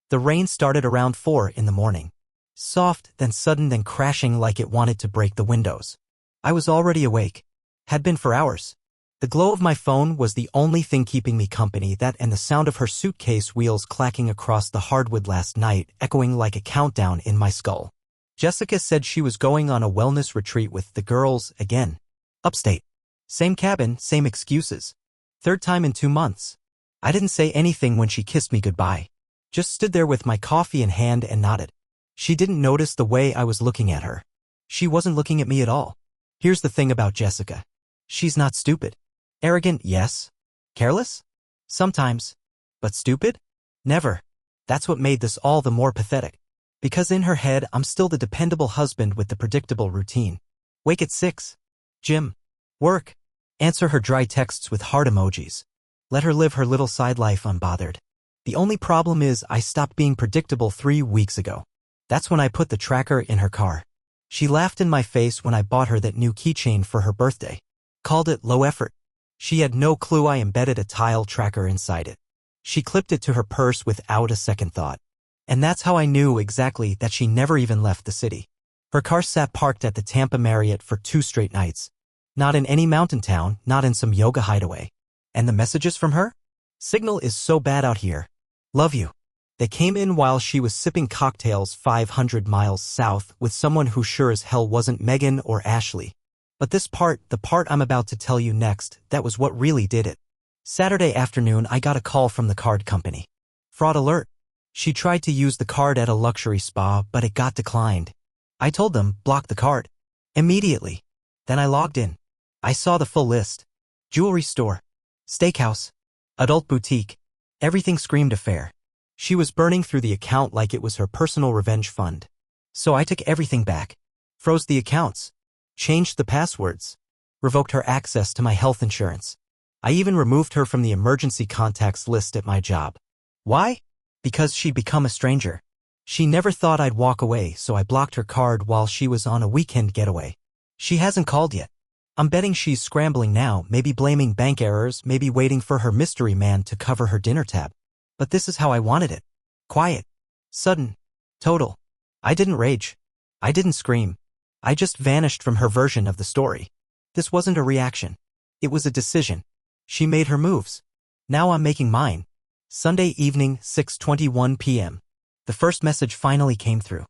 The rain started around 4 in the morning. Soft, then sudden, then crashing like it wanted to break the windows. I was already awake. Had been for hours. The glow of my phone was the only thing keeping me company, that and the sound of her suitcase wheels clacking across the hardwood last night, echoing like a countdown in my skull. Jessica said she was going on a wellness retreat with the girls again. Upstate. Same cabin, same excuses. Third time in 2 months. I didn't say anything when she kissed me goodbye. Just stood there with my coffee in hand and nodded. She didn't notice the way I was looking at her. She wasn't looking at me at all. Here's the thing about Jessica. She's not stupid. Arrogant, yes. Careless? Sometimes. But stupid? Never. That's what made this all the more pathetic. Because in her head, I'm still the dependable husband with the predictable routine. Wake at 6. Gym. Work. Answer her dry texts with heart emojis. Let her live her little side life unbothered. The only problem is I stopped being predictable 3 weeks ago. That's when I put the tracker in her car. She laughed in my face when I bought her that new keychain for her birthday. Called it low effort. She had no clue I embedded a tile tracker inside it. She clipped it to her purse without a second thought. And that's how I knew exactly that she never even left the city. Her car sat parked at the Tampa Marriott for 2 straight nights. Not in any mountain town, not in some yoga hideaway. And the messages from her? Signal is so bad out here. Love you. They came in while she was sipping cocktails 500 miles south with someone who sure as hell wasn't Megan or Ashley. But this part, the part I'm about to tell you next, that was what really did it. Saturday afternoon, I got a call from the card company. Fraud alert. She tried to use the card at a luxury spa, but it got declined. I told them, block the card. Immediately. Then I logged in. I saw the full list. Jewelry store. Steakhouse. Adult boutique. Everything screamed affair. She was burning through the account like it was her personal revenge fund. So I took everything back. Froze the accounts. Changed the passwords. Revoked her access to my health insurance. I even removed her from the emergency contacts list at my job. Why? Because she'd become a stranger. She never thought I'd walk away, so I blocked her card while she was on a weekend getaway. She hasn't called yet. I'm betting she's scrambling now, maybe blaming bank errors, maybe waiting for her mystery man to cover her dinner tab. But this is how I wanted it. Quiet. Sudden. Total. I didn't rage. I didn't scream. I just vanished from her version of the story. This wasn't a reaction. It was a decision. She made her moves. Now I'm making mine. Sunday evening, 6:21 p.m. The first message finally came through.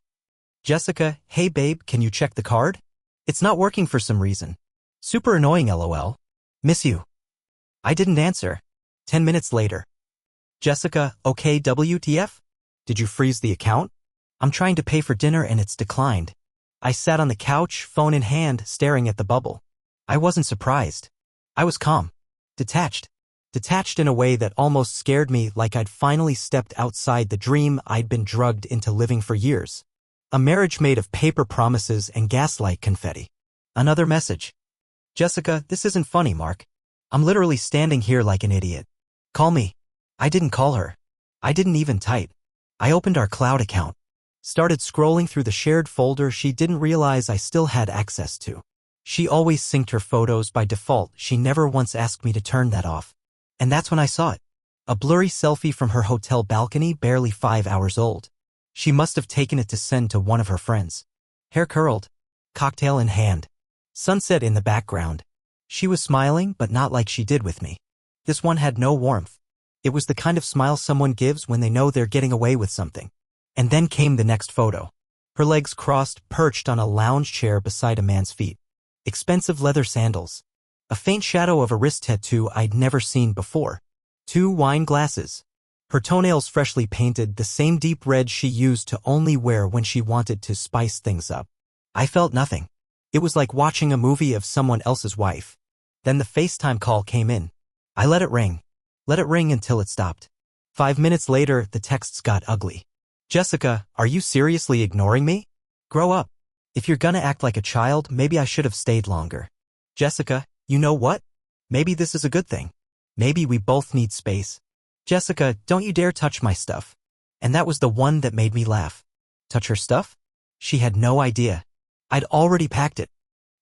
Jessica, hey babe, can you check the card? It's not working for some reason. Super annoying, lol. Miss you. I didn't answer. 10 minutes later. Jessica, okay, WTF? Did you freeze the account? I'm trying to pay for dinner and it's declined. I sat on the couch, phone in hand, staring at the bubble. I wasn't surprised. I was calm. Detached. Detached in a way that almost scared me, like I'd finally stepped outside the dream I'd been drugged into living for years. A marriage made of paper promises and gaslight confetti. Another message. Jessica, this isn't funny, Mark. I'm literally standing here like an idiot. Call me. I didn't call her. I didn't even type. I opened our cloud account. Started scrolling through the shared folder she didn't realize I still had access to. She always synced her photos by default. She never once asked me to turn that off. And that's when I saw it. A blurry selfie from her hotel balcony, barely 5 hours old. She must have taken it to send to one of her friends. Hair curled. Cocktail in hand. Sunset in the background. She was smiling, but not like she did with me. This one had no warmth. It was the kind of smile someone gives when they know they're getting away with something. And then came the next photo. Her legs crossed, perched on a lounge chair beside a man's feet. Expensive leather sandals. A faint shadow of a wrist tattoo I'd never seen before. 2 wine glasses. Her toenails freshly painted, the same deep red she used to only wear when she wanted to spice things up. I felt nothing. It was like watching a movie of someone else's wife. Then the FaceTime call came in. I let it ring. Let it ring until it stopped. 5 minutes later, the texts got ugly. Jessica, are you seriously ignoring me? Grow up. If you're gonna act like a child, maybe I should have stayed longer. Jessica, you know what? Maybe this is a good thing. Maybe we both need space. Jessica, don't you dare touch my stuff. And that was the one that made me laugh. Touch her stuff? She had no idea. I'd already packed it.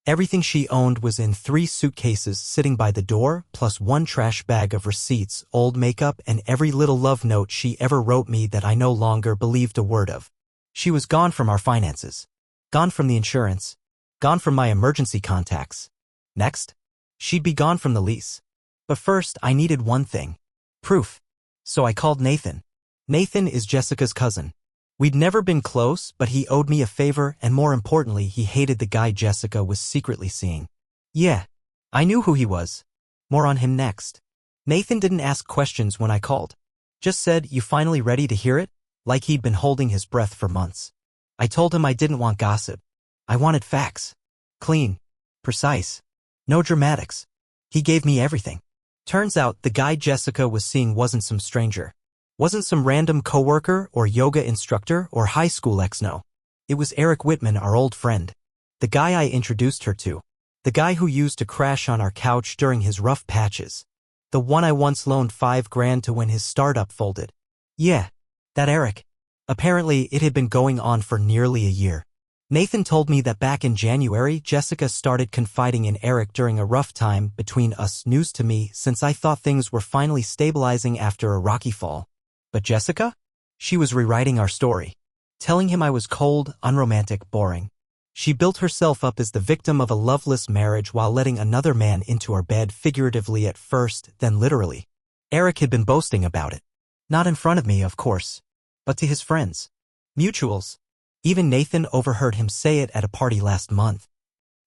Everything she owned was in 3 suitcases sitting by the door, plus 1 trash bag of receipts, old makeup, and every little love note she ever wrote me that I no longer believed a word of. She was gone from our finances. Gone from the insurance. Gone from my emergency contacts. Next, she'd be gone from the lease. But first, I needed one thing. Proof. So I called Nathan. Nathan is Jessica's cousin. We'd never been close, but he owed me a favor, and more importantly, he hated the guy Jessica was secretly seeing. Yeah, I knew who he was. More on him next. Nathan didn't ask questions when I called. Just said, "You finally ready to hear it?" Like he'd been holding his breath for months. I told him I didn't want gossip. I wanted facts. Clean. Precise. No dramatics. He gave me everything. Turns out the guy Jessica was seeing wasn't some stranger. Wasn't some random coworker or yoga instructor or high school ex. No. It was Eric Whitman, our old friend. The guy I introduced her to. The guy who used to crash on our couch during his rough patches. The one I once loaned $5,000 to when his startup folded. Yeah, that Eric. Apparently, it had been going on for nearly a year. Nathan told me that back in January, Jessica started confiding in Eric during a rough time between us. News to me, since I thought things were finally stabilizing after a rocky fall. But Jessica? She was rewriting our story. Telling him I was cold, unromantic, boring. She built herself up as the victim of a loveless marriage while letting another man into our bed, figuratively at first, then literally. Eric had been boasting about it. Not in front of me, of course, but to his friends. Mutuals. Even Nathan overheard him say it at a party last month.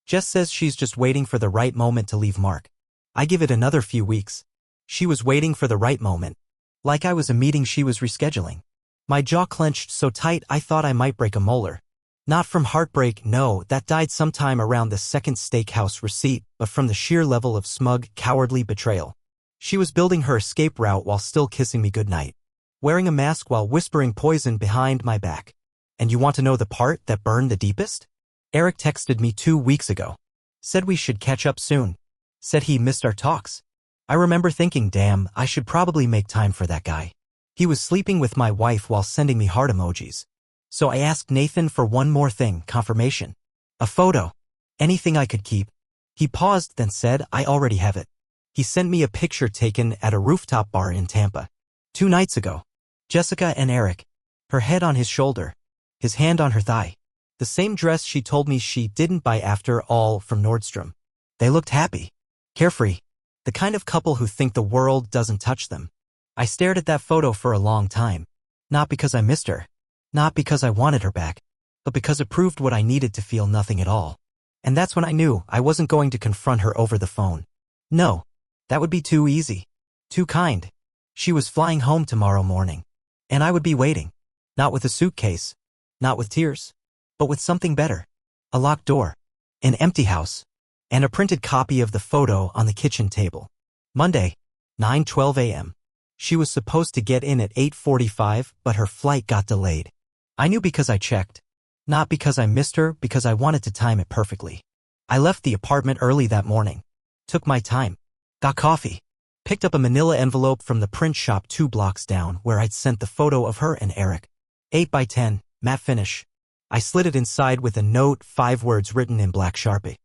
Jess says she's just waiting for the right moment to leave Mark. I give it another few weeks. She was waiting for the right moment. Like I was a meeting she was rescheduling. My jaw clenched so tight I thought I might break a molar. Not from heartbreak, no, that died sometime around the second steakhouse receipt, but from the sheer level of smug, cowardly betrayal. She was building her escape route while still kissing me goodnight. Wearing a mask while whispering poison behind my back. And you want to know the part that burned the deepest? Eric texted me 2 weeks ago. Said we should catch up soon. Said he missed our talks. I remember thinking, damn, I should probably make time for that guy. He was sleeping with my wife while sending me heart emojis. So I asked Nathan for one more thing, confirmation. A photo. Anything I could keep. He paused, then said, I already have it. He sent me a picture taken at a rooftop bar in Tampa. 2 nights ago. Jessica and Eric. Her head on his shoulder. His hand on her thigh. The same dress she told me she didn't buy after all from Nordstrom. They looked happy. Carefree. The kind of couple who think the world doesn't touch them. I stared at that photo for a long time. Not because I missed her. Not because I wanted her back. But because it proved what I needed to feel, nothing at all. And that's when I knew I wasn't going to confront her over the phone. No. That would be too easy. Too kind. She was flying home tomorrow morning. And I would be waiting. Not with a suitcase. Not with tears. But with something better. A locked door. An empty house. And a printed copy of the photo on the kitchen table. Monday, 9:12 a.m. She was supposed to get in at 8:45, but her flight got delayed. I knew because I checked. Not because I missed her, because I wanted to time it perfectly. I left the apartment early that morning. Took my time. Got coffee. Picked up a manila envelope from the print shop 2 blocks down where I'd sent the photo of her and Eric. 8 by 10, matte finish. I slid it inside with a note, 5 words written in black Sharpie.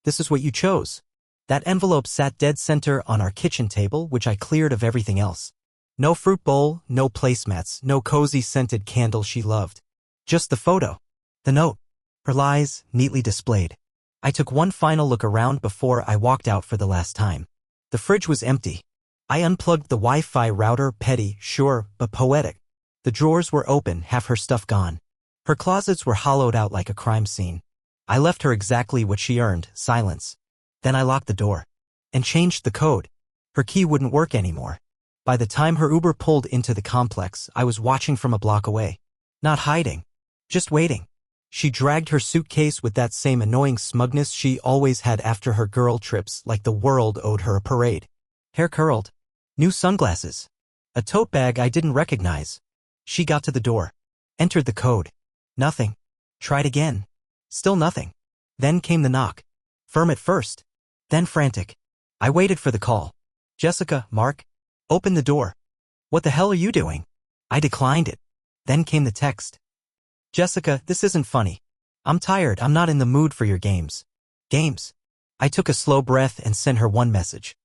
This is what you chose. That envelope sat dead center on our kitchen table, which I cleared of everything else. No fruit bowl, no placemats, no cozy scented candle she loved. Just the photo. The note. Her lies, neatly displayed. I took one final look around before I walked out for the last time. The fridge was empty. I unplugged the Wi-Fi router, petty, sure, but poetic. The drawers were open, half her stuff gone. Her closets were hollowed out like a crime scene. I left her exactly what she earned, silence. Then I locked the door. And changed the code. Her key wouldn't work anymore. By the time her Uber pulled into the complex, I was watching from a block away. Not hiding. Just waiting. She dragged her suitcase with that same annoying smugness she always had after her girl trips, like the world owed her a parade. Hair curled. New sunglasses. A tote bag I didn't recognize. She got to the door. Entered the code. Nothing. Tried again. Still nothing. Then came the knock. Firm at first. Then frantic. I waited for the call. Jessica, Mark. Open the door. What the hell are you doing? I declined it. Then came the text. Jessica, this isn't funny. I'm tired, I'm not in the mood for your games. Games. I took a slow breath and sent her one message.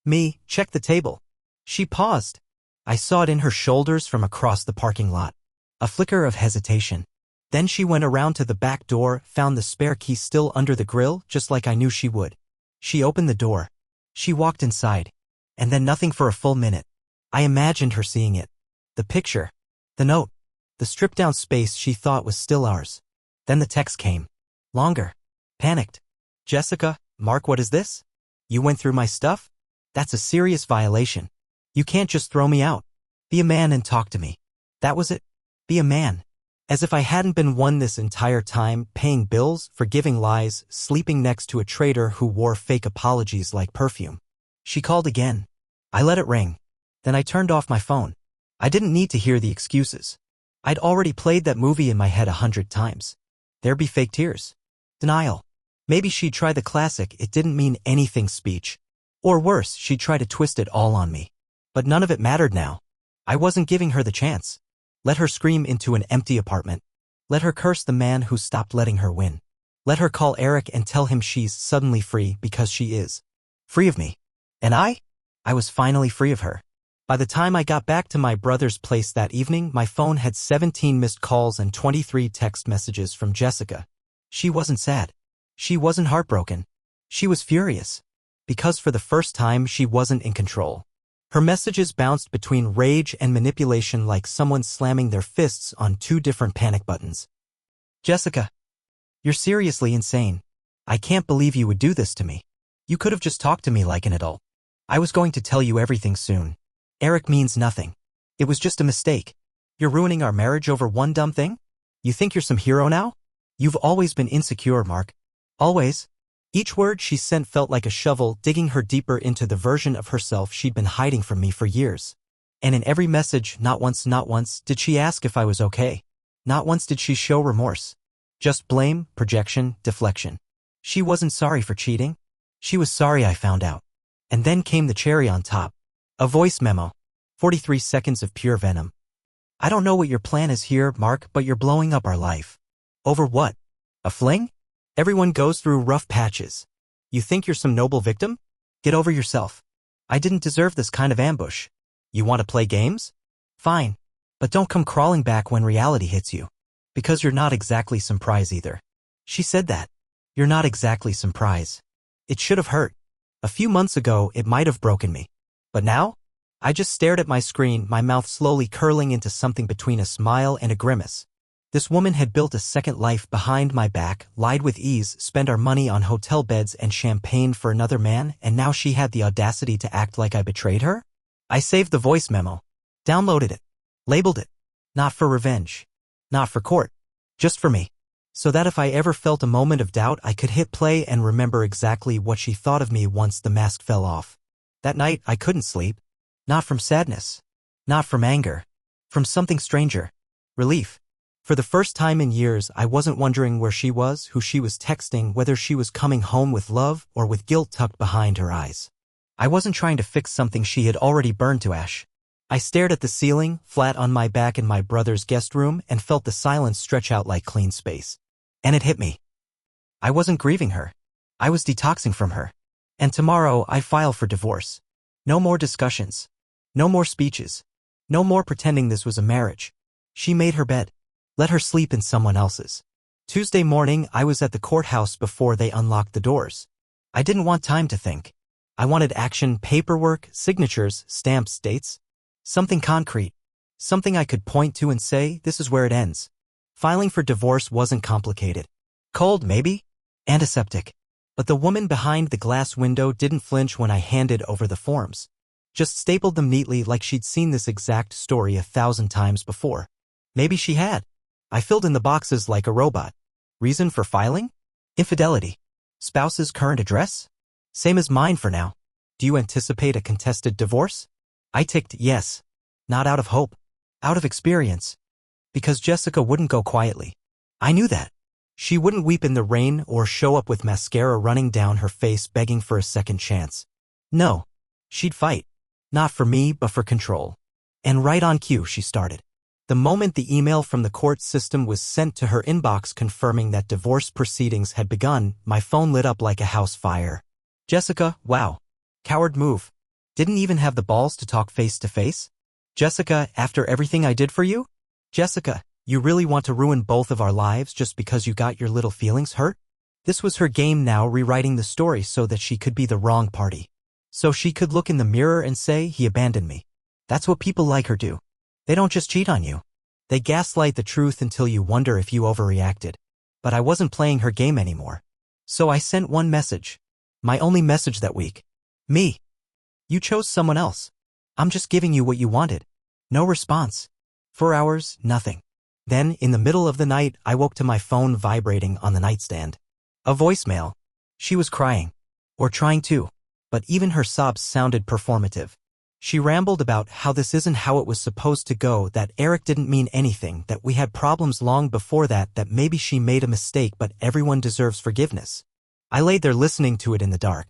Me, check the table. She paused. I saw it in her shoulders from across the parking lot. A flicker of hesitation. Then she went around to the back door, found the spare key still under the grill, just like I knew she would. She opened the door. She walked inside. And then nothing for a full minute. I imagined her seeing it. The picture. The note. The stripped-down space she thought was still ours. Then the text came. Longer. Panicked. Jessica, Mark, what is this? You went through my stuff? That's a serious violation. You can't just throw me out. Be a man and talk to me. That was it. Be a man. As if I hadn't been one this entire time, paying bills, forgiving lies, sleeping next to a traitor who wore fake apologies like perfume. She called again. I let it ring. Then I turned off my phone. I didn't need to hear the excuses. I'd already played that movie in my head 100 times. There'd be fake tears. Denial. Maybe she'd try the classic "it didn't mean anything" speech. Or worse, she'd try to twist it all on me. But none of it mattered now. I wasn't giving her the chance. Let her scream into an empty apartment. Let her curse the man who stopped letting her win. Let her call Eric and tell him she's suddenly free, because she is. Free of me. And I was finally free of her. By the time I got back to my brother's place that evening, my phone had 17 missed calls and 23 text messages from Jessica. She wasn't sad. She wasn't heartbroken. She was furious. Because for the first time, she wasn't in control. Her messages bounced between rage and manipulation like someone slamming their fists on two different panic buttons. Jessica, you're seriously insane. I can't believe you would do this to me. You could have just talked to me like an adult. I was going to tell you everything soon. Eric means nothing. It was just a mistake. You're ruining our marriage over one dumb thing? You think you're some hero now? You've always been insecure, Mark. Always. Each word she sent felt like a shovel digging her deeper into the version of herself she'd been hiding from me for years. And in every message, not once did she ask if I was okay. Not once did she show remorse. Just blame, projection, deflection. She wasn't sorry for cheating. She was sorry I found out. And then came the cherry on top. A voice memo. 43 seconds of pure venom. I don't know what your plan is here, Mark, but you're blowing up our life. Over what? A fling? Everyone goes through rough patches. You think you're some noble victim? Get over yourself. I didn't deserve this kind of ambush. You want to play games? Fine. But don't come crawling back when reality hits you. Because you're not exactly some prize either. She said that. You're not exactly some prize. It should have hurt. A few months ago, it might have broken me. But now? I just stared at my screen, my mouth slowly curling into something between a smile and a grimace. This woman had built a second life behind my back, lied with ease, spent our money on hotel beds and champagne for another man, and now she had the audacity to act like I betrayed her? I saved the voice memo. Downloaded it. Labeled it. Not for revenge. Not for court. Just for me. So that if I ever felt a moment of doubt, I could hit play and remember exactly what she thought of me once the mask fell off. That night, I couldn't sleep. Not from sadness. Not from anger. From something stranger. Relief. For the first time in years, I wasn't wondering where she was, who she was texting, whether she was coming home with love or with guilt tucked behind her eyes. I wasn't trying to fix something she had already burned to ash. I stared at the ceiling, flat on my back in my brother's guest room, and felt the silence stretch out like clean space. And it hit me. I wasn't grieving her. I was detoxing from her. And tomorrow, I file for divorce. No more discussions. No more speeches. No more pretending this was a marriage. She made her bed. Let her sleep in someone else's. Tuesday morning, I was at the courthouse before they unlocked the doors. I didn't want time to think. I wanted action, paperwork, signatures, stamps, dates. Something concrete. Something I could point to and say, this is where it ends. Filing for divorce wasn't complicated. Cold, maybe? Antiseptic. But the woman behind the glass window didn't flinch when I handed over the forms. Just stapled them neatly like she'd seen this exact story 1,000 times before. Maybe she had. I filled in the boxes like a robot. Reason for filing? Infidelity. Spouse's current address? Same as mine for now. Do you anticipate a contested divorce? I ticked yes. Not out of hope. Out of experience. Because Jessica wouldn't go quietly. I knew that. She wouldn't weep in the rain or show up with mascara running down her face begging for a second chance. No. She'd fight. Not for me, but for control. And right on cue, she started. The moment the email from the court system was sent to her inbox confirming that divorce proceedings had begun, my phone lit up like a house fire. Jessica, wow. Coward move. Didn't even have the balls to talk face to face? Jessica, after everything I did for you? Jessica, you really want to ruin both of our lives just because you got your little feelings hurt? This was her game now, rewriting the story so that she could be the wrong party. So she could look in the mirror and say, he abandoned me. That's what people like her do. They don't just cheat on you. They gaslight the truth until you wonder if you overreacted. But I wasn't playing her game anymore. So I sent one message. My only message that week. Me. You chose someone else. I'm just giving you what you wanted. No response. For hours, nothing. Then, in the middle of the night, I woke to my phone vibrating on the nightstand. A voicemail. She was crying. Or trying to. But even her sobs sounded performative. She rambled about how this isn't how it was supposed to go, that Eric didn't mean anything, that we had problems long before that maybe she made a mistake but everyone deserves forgiveness. I laid there listening to it in the dark.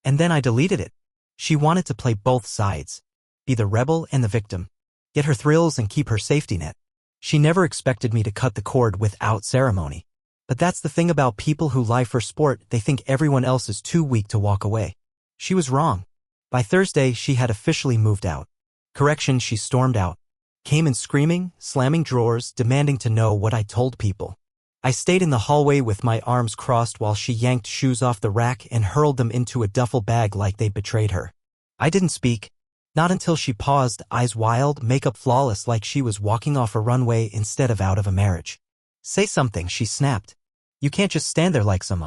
And then I deleted it. She wanted to play both sides. Be the rebel and the victim. Get her thrills and keep her safety net. She never expected me to cut the cord without ceremony. But that's the thing about people who lie for sport, they think everyone else is too weak to walk away. She was wrong. By Thursday, she had officially moved out. Correction, she stormed out. Came in screaming, slamming drawers, demanding to know what I told people. I stayed in the hallway with my arms crossed while she yanked shoes off the rack and hurled them into a duffel bag like they betrayed her. I didn't speak. Not until she paused, eyes wild, makeup flawless like she was walking off a runway instead of out of a marriage. Say something, she snapped. You can't just stand there like some.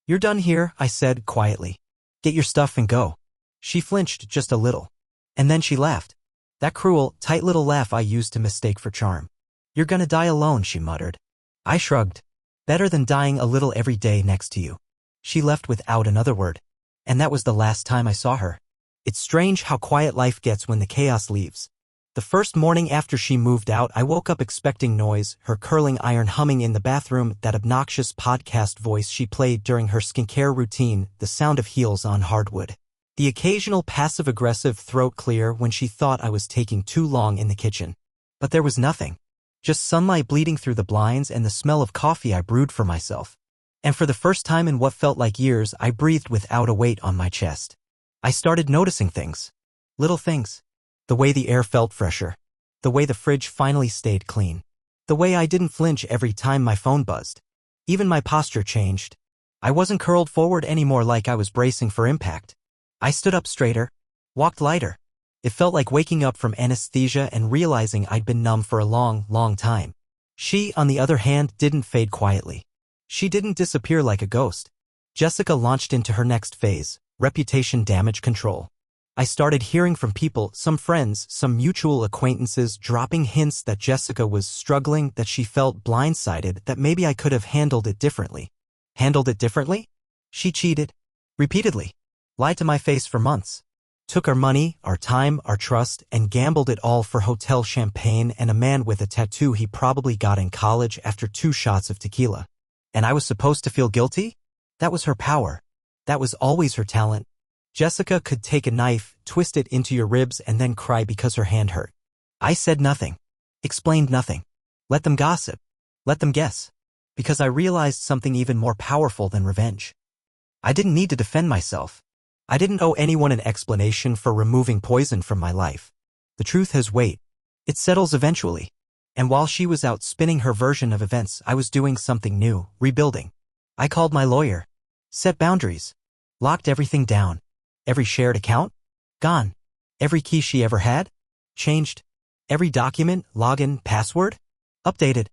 You're done here, I said quietly. Get your stuff and go. She flinched just a little. And then she laughed. That cruel, tight little laugh I used to mistake for charm. You're gonna die alone, she muttered. I shrugged. Better than dying a little every day next to you. She left without another word. And that was the last time I saw her. It's strange how quiet life gets when the chaos leaves. The first morning after she moved out, I woke up expecting noise, her curling iron humming in the bathroom, that obnoxious podcast voice she played during her skincare routine, the sound of heels on hardwood. The occasional passive-aggressive throat clear when she thought I was taking too long in the kitchen. But there was nothing. Just sunlight bleeding through the blinds and the smell of coffee I brewed for myself. And for the first time in what felt like years, I breathed without a weight on my chest. I started noticing things. Little things. The way the air felt fresher. The way the fridge finally stayed clean. The way I didn't flinch every time my phone buzzed. Even my posture changed. I wasn't curled forward anymore like I was bracing for impact. I stood up straighter, walked lighter. It felt like waking up from anesthesia and realizing I'd been numb for a long, long time. She, on the other hand, didn't fade quietly. She didn't disappear like a ghost. Jessica launched into her next phase, reputation damage control. I started hearing from people, some friends, some mutual acquaintances, dropping hints that Jessica was struggling, that she felt blindsided, that maybe I could have handled it differently. Handled it differently? She cheated. Repeatedly. Lied to my face for months. Took our money, our time, our trust, and gambled it all for hotel champagne and a man with a tattoo he probably got in college after 2 shots of tequila. And I was supposed to feel guilty? That was her power. That was always her talent. Jessica could take a knife, twist it into your ribs, and then cry because her hand hurt. I said nothing. Explained nothing. Let them gossip. Let them guess. Because I realized something even more powerful than revenge. I didn't need to defend myself. I didn't owe anyone an explanation for removing poison from my life. The truth has weight. It settles eventually. And while she was out spinning her version of events, I was doing something new, rebuilding. I called my lawyer. Set boundaries. Locked everything down. Every shared account? Gone. Every key she ever had? Changed. Every document, login, password? Updated.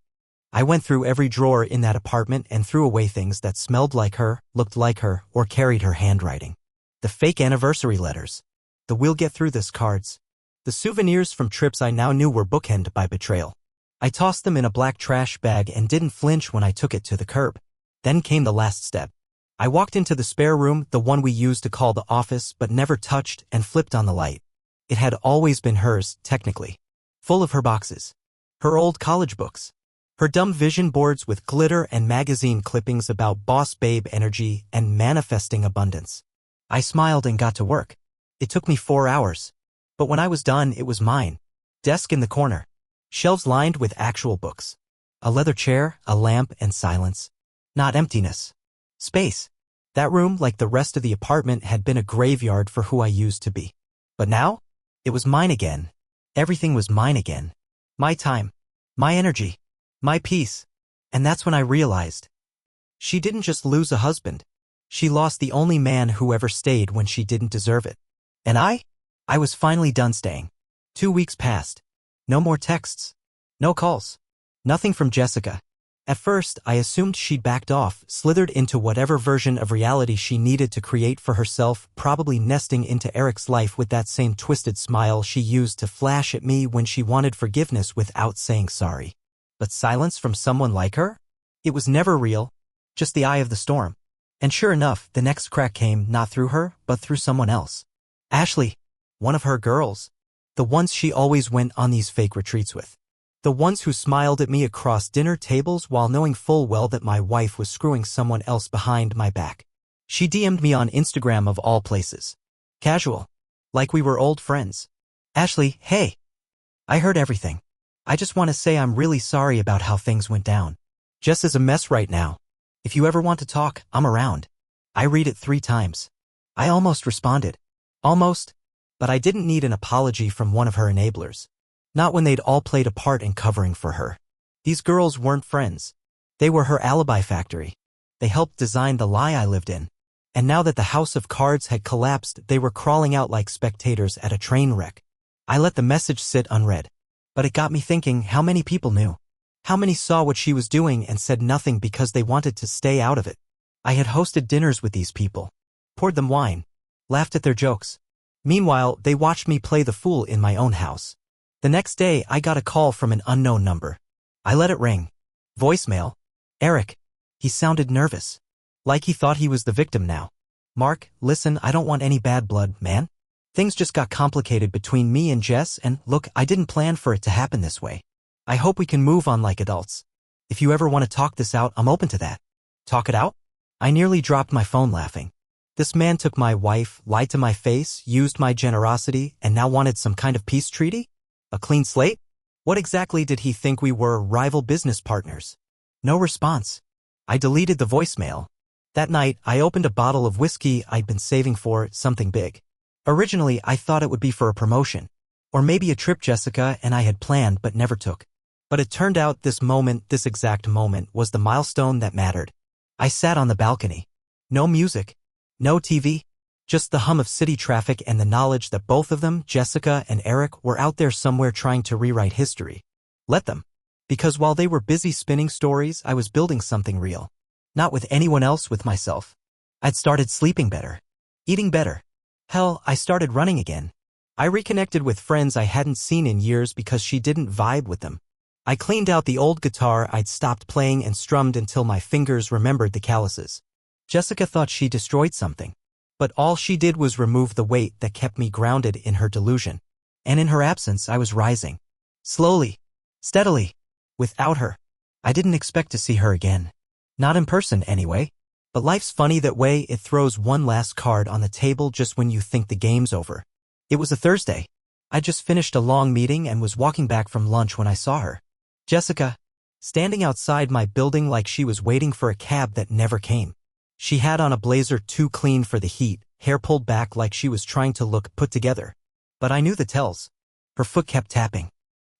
I went through every drawer in that apartment and threw away things that smelled like her, looked like her, or carried her handwriting. The fake anniversary letters. The "we'll get through this" cards. The souvenirs from trips I now knew were bookended by betrayal. I tossed them in a black trash bag and didn't flinch when I took it to the curb. Then came the last step. I walked into the spare room, the one we used to call the office but never touched, and flipped on the light. It had always been hers, technically. Full of her boxes. Her old college books. Her dumb vision boards with glitter and magazine clippings about boss babe energy and manifesting abundance. I smiled and got to work. It took me 4 hours. But when I was done, it was mine. Desk in the corner. Shelves lined with actual books. A leather chair, a lamp, and silence. Not emptiness. Space. That room, like the rest of the apartment, had been a graveyard for who I used to be. But now, it was mine again. Everything was mine again. My time. My energy. My peace. And that's when I realized. She didn't just lose a husband. She lost the only man who ever stayed when she didn't deserve it. And I was finally done staying. 2 weeks passed. No more texts. No calls. Nothing from Jessica. At first, I assumed she'd backed off, slithered into whatever version of reality she needed to create for herself, probably nesting into Eric's life with that same twisted smile she used to flash at me when she wanted forgiveness without saying sorry. But silence from someone like her? It was never real, just the eye of the storm. And sure enough, the next crack came not through her, but through someone else. Ashley, one of her girls. The ones she always went on these fake retreats with. The ones who smiled at me across dinner tables while knowing full well that my wife was screwing someone else behind my back. She DM'd me on Instagram of all places. Casual. Like we were old friends. Ashley, hey. I heard everything. I just want to say I'm really sorry about how things went down. Jess is a mess right now. If you ever want to talk, I'm around. I read it 3 times. I almost responded. Almost. But I didn't need an apology from one of her enablers. Not when they'd all played a part in covering for her. These girls weren't friends. They were her alibi factory. They helped design the lie I lived in. And now that the house of cards had collapsed, they were crawling out like spectators at a train wreck. I let the message sit unread. But it got me thinking, how many people knew? How many saw what she was doing and said nothing because they wanted to stay out of it? I had hosted dinners with these people. Poured them wine. Laughed at their jokes. Meanwhile, they watched me play the fool in my own house. The next day, I got a call from an unknown number. I let it ring. Voicemail. Eric. He sounded nervous. Like he thought he was the victim now. Mark, listen, I don't want any bad blood, man. Things just got complicated between me and Jess, and look, I didn't plan for it to happen this way. I hope we can move on like adults. If you ever want to talk this out, I'm open to that. Talk it out? I nearly dropped my phone laughing. This man took my wife, lied to my face, used my generosity, and now wanted some kind of peace treaty? A clean slate? What exactly did he think we were, rival business partners? No response. I deleted the voicemail. That night, I opened a bottle of whiskey I'd been saving for something big. Originally, I thought it would be for a promotion. Or maybe a trip Jessica and I had planned but never took. But it turned out this exact moment, was the milestone that mattered. I sat on the balcony. No music. No TV. Just the hum of city traffic and the knowledge that both of them, Jessica and Eric, were out there somewhere trying to rewrite history. Let them. Because while they were busy spinning stories, I was building something real. Not with anyone else, with myself. I'd started sleeping better. Eating better. Hell, I started running again. I reconnected with friends I hadn't seen in years because she didn't vibe with them. I cleaned out the old guitar I'd stopped playing and strummed until my fingers remembered the calluses. Jessica thought she destroyed something. But all she did was remove the weight that kept me grounded in her delusion. And in her absence, I was rising. Slowly. Steadily. Without her. I didn't expect to see her again. Not in person, anyway. But life's funny that way. It throws one last card on the table just when you think the game's over. It was a Thursday. I just finished a long meeting and was walking back from lunch when I saw her. Jessica. Standing outside my building like she was waiting for a cab that never came. She had on a blazer too clean for the heat, hair pulled back like she was trying to look put together. But I knew the tells. Her foot kept tapping.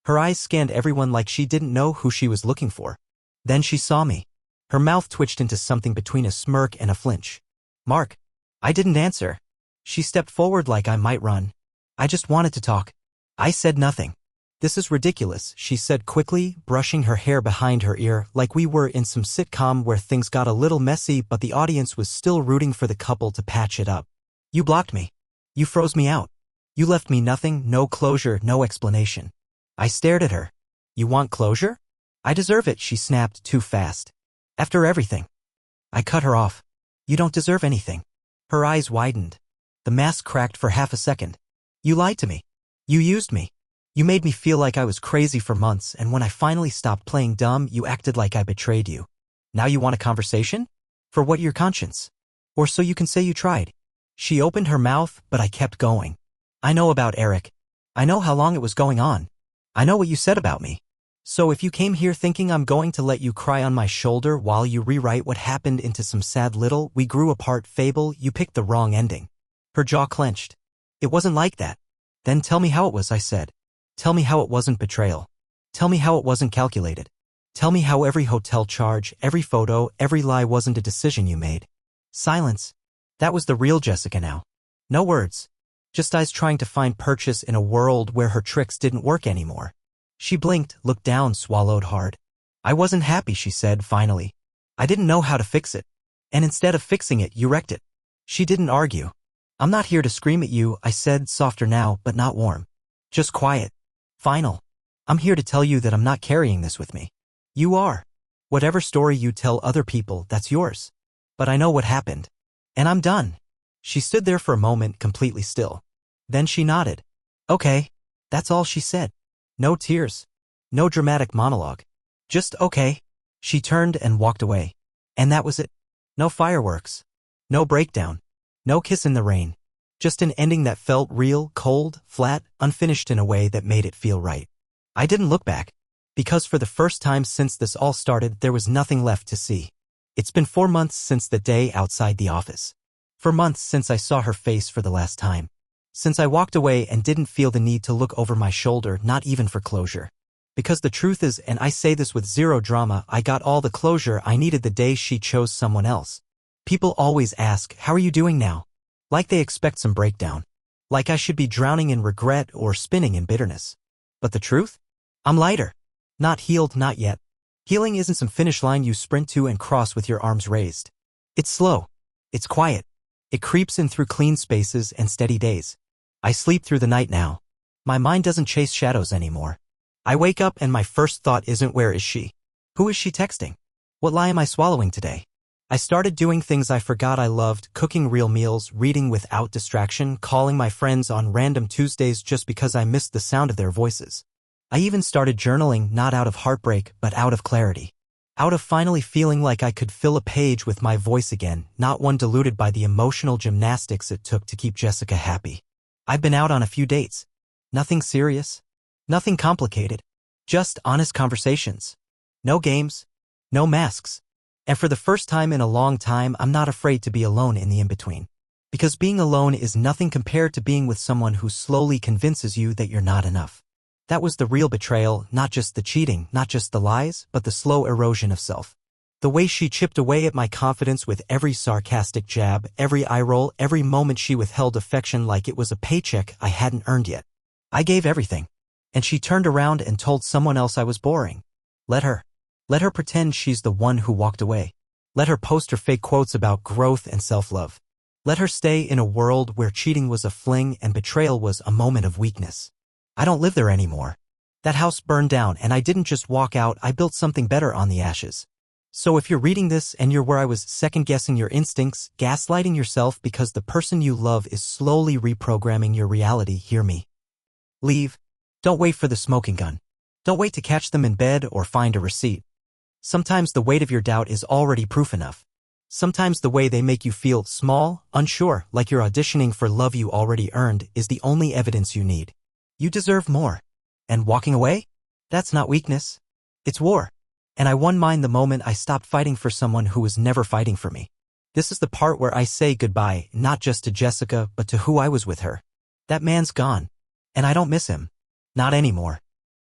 Her eyes scanned everyone like she didn't know who she was looking for. Then she saw me. Her mouth twitched into something between a smirk and a flinch. Mark. I didn't answer. She stepped forward like I might run. I just wanted to talk. I said nothing. This is ridiculous, she said quickly, brushing her hair behind her ear, like we were in some sitcom where things got a little messy but the audience was still rooting for the couple to patch it up. You blocked me. You froze me out. You left me nothing, no closure, no explanation. I stared at her. You want closure? I deserve it, she snapped too fast. After everything. I cut her off. You don't deserve anything. Her eyes widened. The mask cracked for half a second. You lied to me. You used me. You made me feel like I was crazy for months, and when I finally stopped playing dumb, you acted like I betrayed you. Now you want a conversation? For what, your conscience? Or so you can say you tried? She opened her mouth, but I kept going. I know about Eric. I know how long it was going on. I know what you said about me. So if you came here thinking I'm going to let you cry on my shoulder while you rewrite what happened into some sad little we grew apart fable, you picked the wrong ending. Her jaw clenched. It wasn't like that. Then tell me how it was, I said. Tell me how it wasn't betrayal. Tell me how it wasn't calculated. Tell me how every hotel charge, every photo, every lie wasn't a decision you made. Silence. That was the real Jessica now. No words. Just eyes trying to find purchase in a world where her tricks didn't work anymore. She blinked, looked down, swallowed hard. I wasn't happy, she said finally. I didn't know how to fix it. And instead of fixing it, you wrecked it. She didn't argue. I'm not here to scream at you, I said, softer now, but not warm. Just quiet. Final. I'm here to tell you that I'm not carrying this with me. You are. Whatever story you tell other people, that's yours. But I know what happened. And I'm done. She stood there for a moment, completely still. Then she nodded. Okay. That's all she said. No tears. No dramatic monologue. Just okay. She turned and walked away. And that was it. No fireworks. No breakdown. No kiss in the rain. Just an ending that felt real, cold, flat, unfinished in a way that made it feel right. I didn't look back. Because for the first time since this all started, there was nothing left to see. It's been 4 months since the day outside the office. 4 months since I saw her face for the last time. Since I walked away and didn't feel the need to look over my shoulder, not even for closure. Because the truth is, and I say this with zero drama, I got all the closure I needed the day she chose someone else. People always ask, how are you doing now? Like they expect some breakdown. Like I should be drowning in regret or spinning in bitterness. But the truth? I'm lighter. Not healed, not yet. Healing isn't some finish line you sprint to and cross with your arms raised. It's slow. It's quiet. It creeps in through clean spaces and steady days. I sleep through the night now. My mind doesn't chase shadows anymore. I wake up and my first thought isn't where is she? Who is she texting? What lie am I swallowing today? I started doing things I forgot I loved, cooking real meals, reading without distraction, calling my friends on random Tuesdays just because I missed the sound of their voices. I even started journaling, not out of heartbreak, but out of clarity. Out of finally feeling like I could fill a page with my voice again, not one diluted by the emotional gymnastics it took to keep Jessica happy. I've been out on a few dates. Nothing serious. Nothing complicated. Just honest conversations. No games. No masks. And for the first time in a long time, I'm not afraid to be alone in the in-between. Because being alone is nothing compared to being with someone who slowly convinces you that you're not enough. That was the real betrayal, not just the cheating, not just the lies, but the slow erosion of self. The way she chipped away at my confidence with every sarcastic jab, every eye roll, every moment she withheld affection like it was a paycheck I hadn't earned yet. I gave everything. And she turned around and told someone else I was boring. Let her. Let her pretend she's the one who walked away. Let her post her fake quotes about growth and self-love. Let her stay in a world where cheating was a fling and betrayal was a moment of weakness. I don't live there anymore. That house burned down and I didn't just walk out, I built something better on the ashes. So if you're reading this and you're where I was, second-guessing your instincts, gaslighting yourself because the person you love is slowly reprogramming your reality, hear me. Leave. Don't wait for the smoking gun. Don't wait to catch them in bed or find a receipt. Sometimes the weight of your doubt is already proof enough. Sometimes the way they make you feel small, unsure, like you're auditioning for love you already earned, is the only evidence you need. You deserve more. And walking away? That's not weakness. It's war. And I won mine the moment I stopped fighting for someone who was never fighting for me. This is the part where I say goodbye, not just to Jessica, but to who I was with her. That man's gone. And I don't miss him. Not anymore.